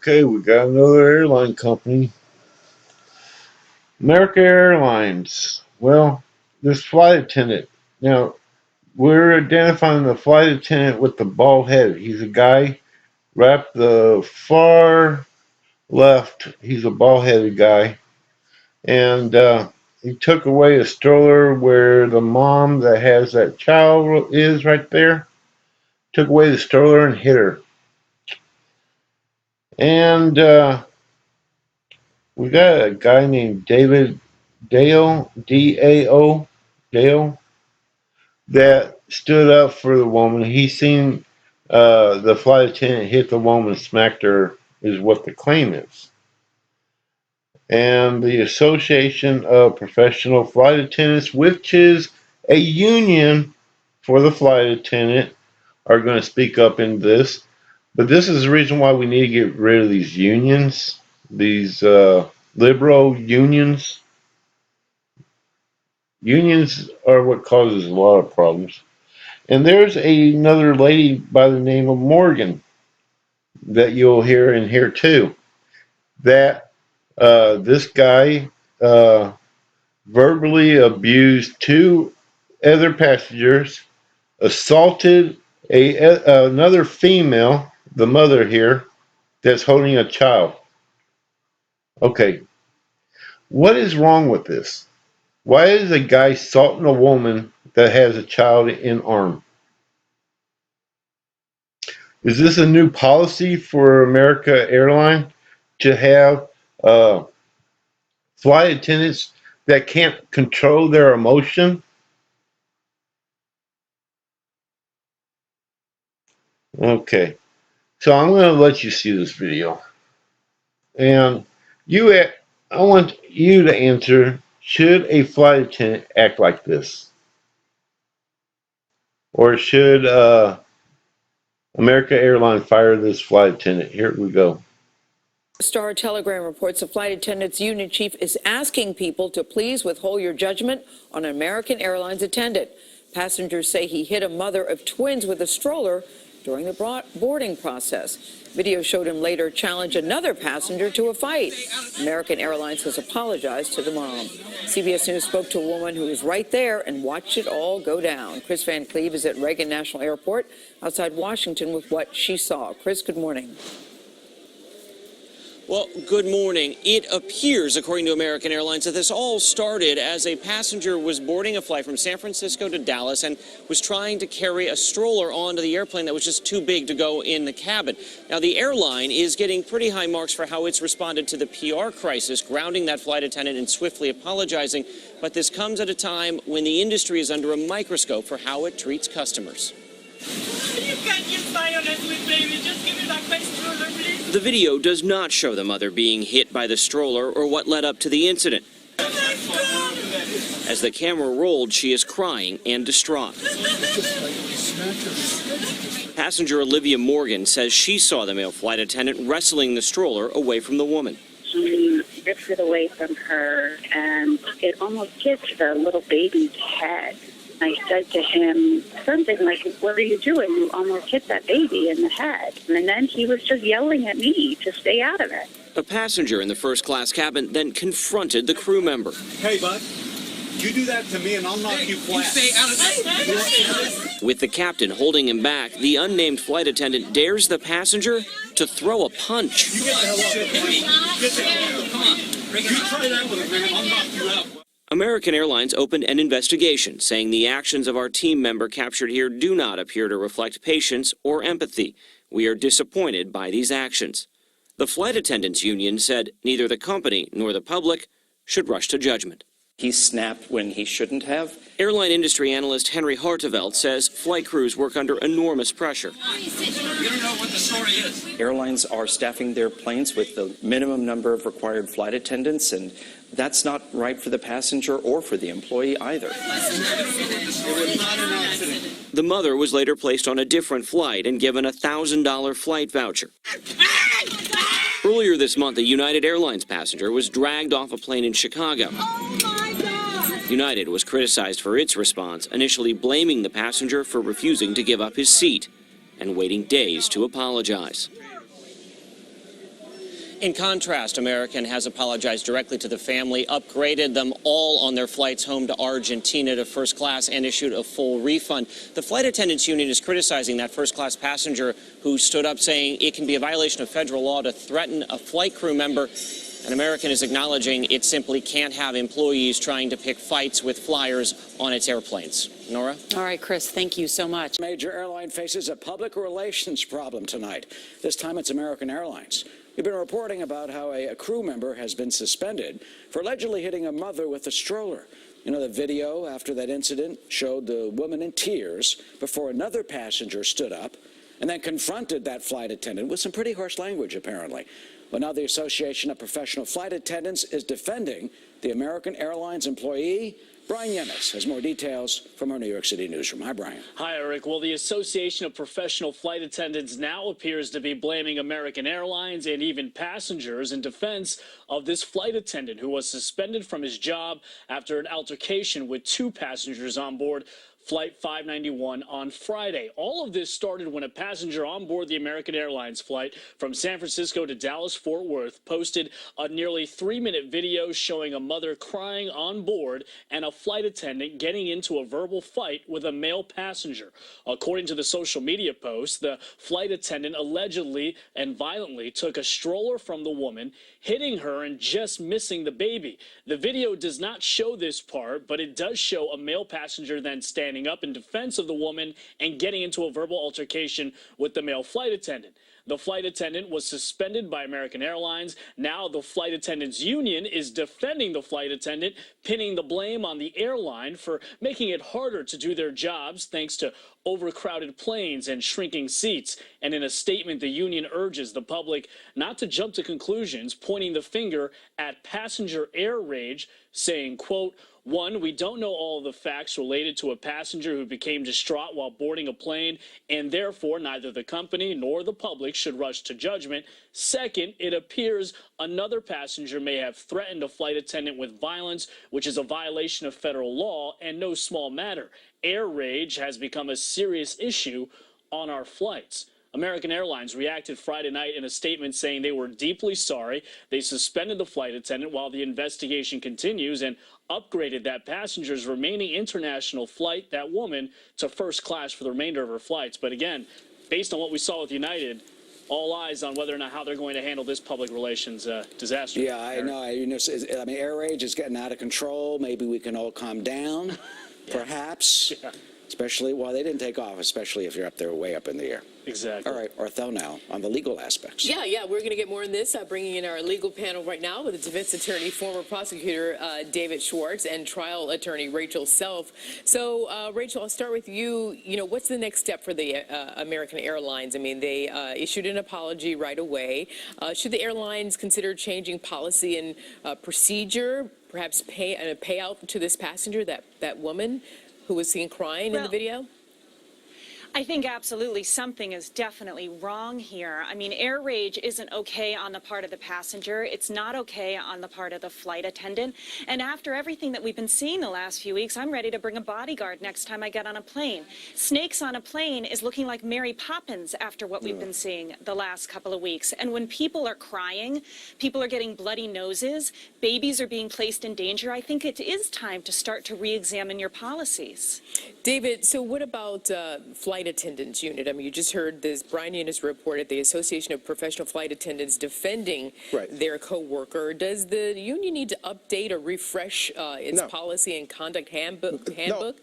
Okay, we got another airline company. American Airlines. Well, this flight attendant. Now, we're identifying the flight attendant with the bald head. He's a guy wrapped the far left. He's a bald headed guy. And he took away a stroller where the mom that has that child is right there. Took away the stroller and hit her. And we got a guy named David Dale, D-A-O, Dale, that stood up for the woman. He seen the flight attendant hit the woman, smacked her, is what the claim is. And the Association of Professional Flight Attendants, which is a union for the flight attendant, are going to speak up in this. But this is the reason why we need to get rid of these unions, these liberal unions. Unions are what causes a lot of problems. And there's another lady by the name of Morgan that you'll hear in here too. That this guy verbally abused two other passengers, assaulted another female, the mother here, that's holding a child. Okay, what is wrong with this? Why is a guy assaulting a woman that has a child in arm? Is this a new policy for American Airline to have flight attendants that can't control their emotion? Okay, so I'm going to let you see this video. And I want you to answer, should a flight attendant act like this? Or should American Airline fire this flight attendant? Here we go. Star Telegram reports the flight attendants union chief is asking people to please withhold your judgment on an American Airlines attendant. Passengers say he hit a mother of twins with a stroller during the boarding process. Video showed him later challenge another passenger to a fight. American Airlines has apologized to the mom. CBS News spoke to a woman who was right there and watched it all go down. Chris Van Cleve is at Reagan National Airport outside Washington with what she saw. Chris, good morning. Well, good morning. It appears, according to American Airlines, that this all started as a passenger was boarding a flight from San Francisco to Dallas and was trying to carry a stroller onto the airplane that was just too big to go in the cabin. Now, the airline is getting pretty high marks for how it's responded to the PR crisis, grounding that flight attendant and swiftly apologizing. But this comes at a time when the industry is under a microscope for how it treats customers. You can't get violence with baby. Just give me back my stroller, please. The video does not show the mother being hit by the stroller or what led up to the incident. As the camera rolled, she is crying and distraught. Passenger Olivia Morgan says she saw the male flight attendant wrestling the stroller away from the woman. He ripped it away from her, and it almost hit the little baby's head. I said to him something like, "What are you doing? You almost hit that baby in the head." And then he was just yelling at me to stay out of it. A passenger in the first-class cabin then confronted the crew member. Hey, bud, you do that to me and I'll knock you flat. You stay out of this. With the captain holding him back, the unnamed flight attendant dares the passenger to throw a punch. You get the hell out. Get the hell out. Come on. You try that with a man, I'll knock you out. American Airlines opened an investigation, saying the actions of our team member captured here do not appear to reflect patience or empathy. We are disappointed by these actions. The flight attendants union said neither the company nor the public should rush to judgment. He snapped when he shouldn't have. Airline industry analyst Henry Hartevelt says flight crews work under enormous pressure. You don't know what the story is. Airlines are staffing their planes with the minimum number of required flight attendants, and that's not right for the passenger or for the employee either. The mother was later placed on a different flight and given a $1,000 flight voucher. Earlier this month, a United Airlines passenger was dragged off a plane in Chicago. United was criticized for its response, initially blaming the passenger for refusing to give up his seat and waiting days to apologize. In contrast, American has apologized directly to the family, upgraded them all on their flights home to Argentina to first class, and issued a full refund. The flight attendants union is criticizing that first class passenger who stood up saying it can be a violation of federal law to threaten a flight crew member. And American is acknowledging it simply can't have employees trying to pick fights with flyers on its airplanes. Nora? All right, Chris, thank you so much. Major airline faces a public relations problem tonight. This time it's American Airlines. We've been reporting about how a crew member has been suspended for allegedly hitting a mother with a stroller. You know, the video after that incident showed the woman in tears before another passenger stood up and then confronted that flight attendant with some pretty harsh language, apparently. Well, now the Association of Professional Flight Attendants is defending the American Airlines employee. Brian Yemes has more details from our New York City newsroom. Hi, Brian. Hi, Eric. Well, the Association of Professional Flight Attendants now appears to be blaming American Airlines and even passengers in defense of this flight attendant who was suspended from his job after an altercation with two passengers on board Flight 591 on Friday. All of this started when a passenger on board the American Airlines flight from San Francisco to Dallas-Fort Worth posted a nearly 3-minute video showing a mother crying on board and a flight attendant getting into a verbal fight with a male passenger. According to the social media post, the flight attendant allegedly and violently took a stroller from the woman, hitting her and just missing the baby. The video does not show this part, but it does show a male passenger then standing up in defense of the woman and getting into a verbal altercation with the male flight attendant. The flight attendant was suspended by American Airlines. Now the flight attendants union is defending the flight attendant, pinning the blame on the airline for making it harder to do their jobs thanks to overcrowded planes and shrinking seats. And in a statement, the union urges the public not to jump to conclusions, pointing the finger at passenger air rage, saying, quote, "One, we don't know all of the facts related to a passenger who became distraught while boarding a plane, and therefore neither the company nor the public should rush to judgment. Second, it appears another passenger may have threatened a flight attendant with violence, which is a violation of federal law and no small matter. Air rage has become a serious issue on our flights." American Airlines reacted Friday night in a statement saying they were deeply sorry. They suspended the flight attendant while the investigation continues and upgraded that passenger's remaining international flight, that woman, to first class for the remainder of her flights. But again, based on what we saw with United, all eyes on whether or not how they're going to handle this public relations disaster. Yeah, I know. I mean, air rage is getting out of control. Maybe we can all calm down, perhaps. Yeah. Especially, well, they didn't take off, especially if you're up there way up in the air. Exactly. All right, Orthel now on the legal aspects. Yeah, we're going to get more on this, bringing in our legal panel right now with the defense attorney, former prosecutor David Schwartz, and trial attorney Rachel Self. So, Rachel, I'll start with you. You know, what's the next step for the American Airlines? I mean, they issued an apology right away. Should the airlines consider changing policy and procedure, perhaps pay a payout to this passenger, that woman who was seen crying in the video? I think absolutely something is definitely wrong here. I mean, air rage isn't okay on the part of the passenger. It's not okay on the part of the flight attendant. And after everything that we've been seeing the last few weeks, I'm ready to bring a bodyguard next time I get on a plane. Snakes on a plane is looking like Mary Poppins after what we've been seeing the last couple of weeks. And when people are crying, people are getting bloody noses, babies are being placed in danger, I think it is time to start to re-examine your policies. David, so what about flight attendants unit? I mean, you just heard this. Brian Yenes reported the Association of Professional Flight Attendants defending their co-worker. Does the union need to update or refresh its policy and conduct handbook? No,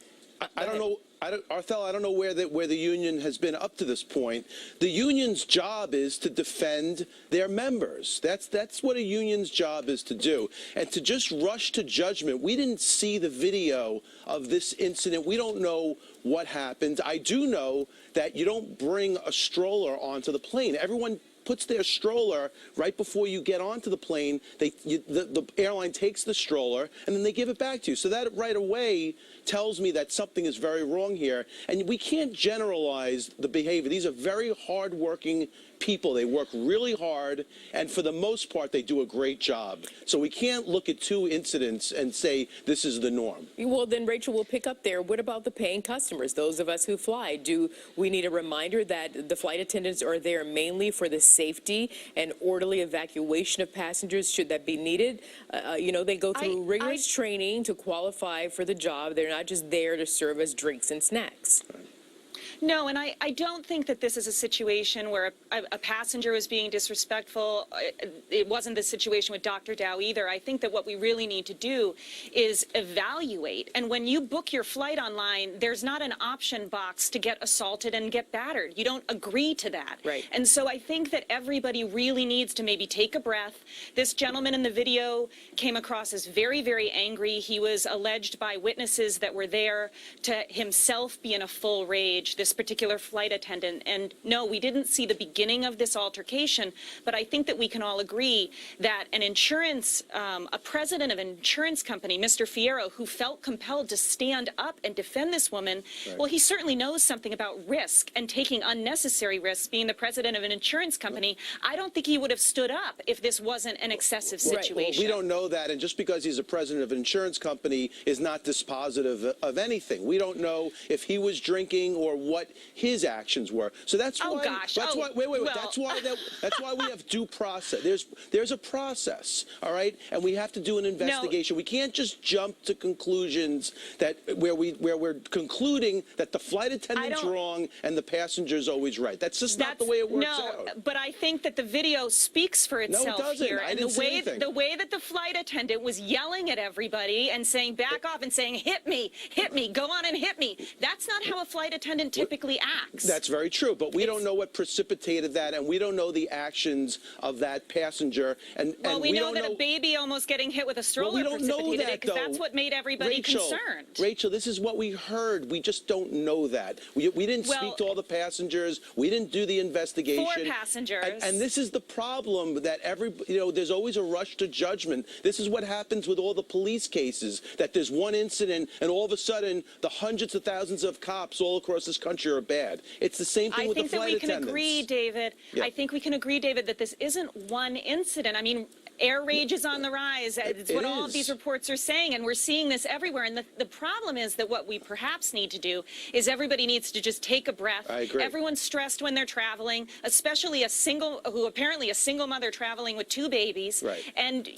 I don't know. Arthel, I don't know where the union has been up to this point. The union's job is to defend their members. That's what a union's job is to do. And to just rush to judgment, we didn't see the video of this incident. We don't know what happened. I do know that you don't bring a stroller onto the plane. Everyone puts their stroller right before you get onto the plane. The airline takes the stroller and then they give it back to you. So that right away tells me that something is very wrong here. And we can't generalize the behavior. These are very hardworking people. They work really hard, and for the most part, they do a great job. So we can't look at 2 incidents and say this is the norm. Well, then, Rachel, will pick up there. What about the paying customers, those of us who fly? Do we need a reminder that the flight attendants are there mainly for the safety and orderly evacuation of passengers, should that be needed? They go through rigorous training to qualify for the job. They're not just there to serve us drinks and snacks. No, and I don't think that this is a situation where a passenger was being disrespectful. It wasn't the situation with Dr. Dow either. I think that what we really need to do is evaluate. And when you book your flight online, there's not an option box to get assaulted and get battered. You don't agree to that. Right. And so I think that everybody really needs to maybe take a breath. This gentleman in the video came across as very, very angry. He was alleged by witnesses that were there to himself be in a full rage. This particular flight attendant. And no, we didn't see the beginning of this altercation, but I think that we can all agree that a president of an insurance company, Mr. Fierro, who felt compelled to stand up and defend this woman, well, he certainly knows something about risk and taking unnecessary risks. Being the president of an insurance company, I don't think he would have stood up if this wasn't an excessive situation. Well, we don't know that, and just because he's a president of an insurance company is not dispositive of anything. We don't know if he was drinking or what his actions were. So that's why. Oh gosh. That's why. Wait. Well, that's why we have due process. There's a process. All right, and we have to do an investigation. No. We can't just jump to conclusions where we're concluding that the flight attendant's wrong and the passenger's always right. That's just not the way it works out. No, but I think that the video speaks for itself. No, it doesn't. Here. I And didn't see anything. The way that the flight attendant was yelling at everybody and saying back off and saying hit me, go on and hit me. That's not how a flight attendant typically acts. That's very true, but we don't know what precipitated that, and we don't know the actions of that passenger. Well, we know that a baby almost getting hit with a stroller precipitated it, because that's what made everybody concerned. Rachel, this is what we heard. We just don't know that. We didn't speak to all the passengers. We didn't do the investigation. 4 passengers. And this is the problem that there's always a rush to judgment. This is what happens with all the police cases, that there's one incident and all of a sudden the hundreds of thousands of cops all across this country are bad. It's the same thing with the flight attendants. I think that we can agree, David. Yeah. I think we can agree, David, that this isn't one incident. I mean, air rage is on the rise. It's what all of these reports are saying, and we're seeing this everywhere. And the problem is that what we perhaps need to do is everybody needs to just take a breath. I agree. Everyone's stressed when they're traveling, especially apparently a single mother traveling with 2 babies. Right. And,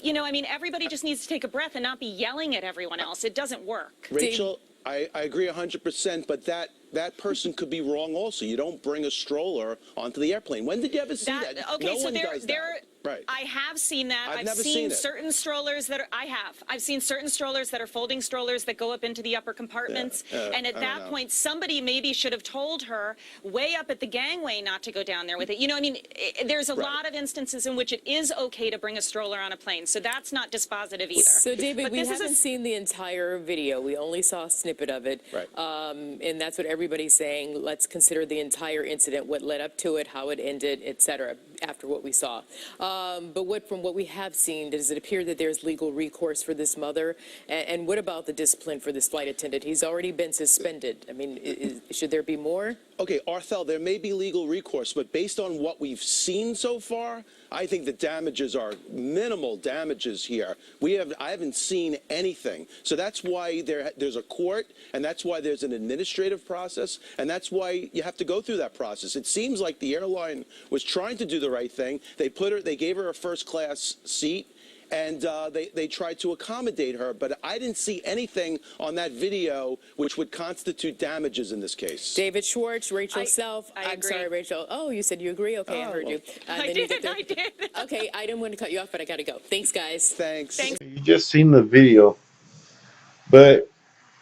everybody just needs to take a breath and not be yelling at everyone else. It doesn't work. Rachel, I agree 100%, but that person could be wrong also. You don't bring a stroller onto the airplane. When did you ever see that? Okay, no so one does that. Right. I have seen that. I've never seen certain strollers that I've seen certain strollers that are folding strollers that go up into the upper compartments. And at that point, somebody maybe should have told her way up at the gangway not to go down there with it. There's a lot of instances in which it is okay to bring a stroller on a plane. So that's not dispositive either. So, David, we haven't seen the entire video. We only saw a snippet of it. Right. And that's what everybody's saying. Let's consider the entire incident, what led up to it, how it ended, etc., after what we saw. But from what we have seen, does it appear that there's legal recourse for this mother? And what about the discipline for this flight attendant? He's already been suspended. I mean, should there be more? Okay, Arthel, there may be legal recourse, but based on what we've seen so far, I think the damages are minimal damages here. I haven't seen anything. So that's why there's a court, and that's why there's an administrative process, and that's why you have to go through that process. It seems like the airline was trying to do the right thing. They gave her a first-class seat, and they tried to accommodate her, but I didn't see anything on that video which would constitute damages in this case. David Schwartz, Rachel Self. I I'm agree. sorry, Rachel. Oh, you said you agree? Okay, I heard you. I did. Okay, I didn't want to cut you off, but I got to go. Thanks, guys. Thanks. You just seen the video, but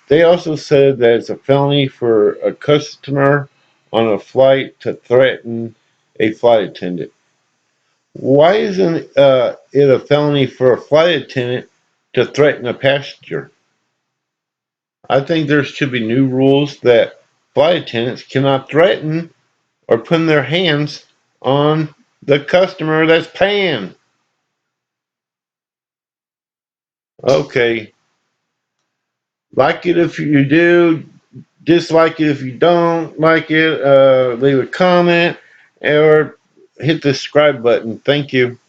they also said that it's a felony for a customer on a flight to threaten a flight attendant. Why isn't it a felony for a flight attendant to threaten a passenger? I think there should be new rules that flight attendants cannot threaten or put their hands on the customer that's paying. Okay. Like it if you do, dislike it if you don't like it, leave a comment, or hit the subscribe button. Thank you.